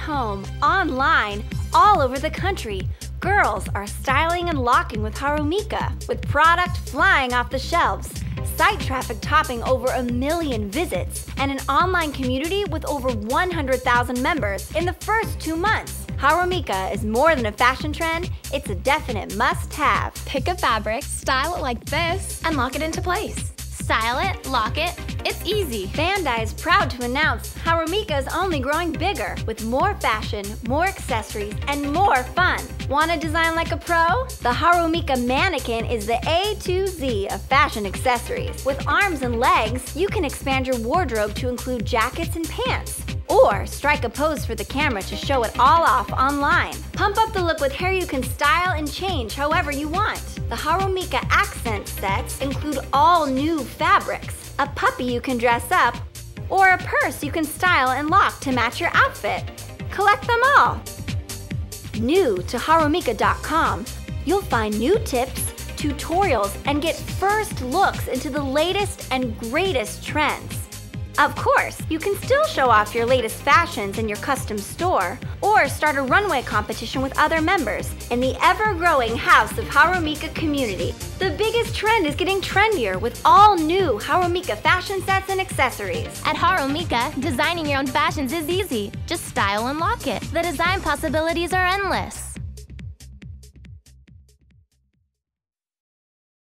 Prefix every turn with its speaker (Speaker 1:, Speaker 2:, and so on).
Speaker 1: home, online, all over the country, girls are styling and locking with Harumika, with product flying off the shelves, site traffic topping over 1 million visits, and an online community with over 100,000 members in the first 2 months. Harumika is more than a fashion trend, it's a definite must-have.
Speaker 2: Pick a fabric, style it like this, and lock it into place. Style it, lock it, it's easy.
Speaker 1: Bandai is proud to announce Harumika is only growing bigger with more fashion, more accessories, and more fun. Want to design like a pro? The Harumika mannequin is the A to Z of fashion accessories. With arms and legs, you can expand your wardrobe to include jackets and pants. Or strike a pose for the camera to show it all off online. Pump up the look with hair you can style and change however you want. The Harumika accent sets include all new fabrics, a puppy you can dress up, or a purse you can style and lock to match your outfit. Collect them all. New to Harumika.com, you'll find new tips, tutorials, and get first looks into the latest and greatest trends. Of course, you can still show off your latest fashions in your custom store, or start a runway competition with other members in the ever-growing House of Harumika community. The biggest trend is getting trendier with all new Harumika fashion sets and accessories.
Speaker 2: At Harumika, designing your own fashions is easy. Just style and lock it. The design possibilities are endless.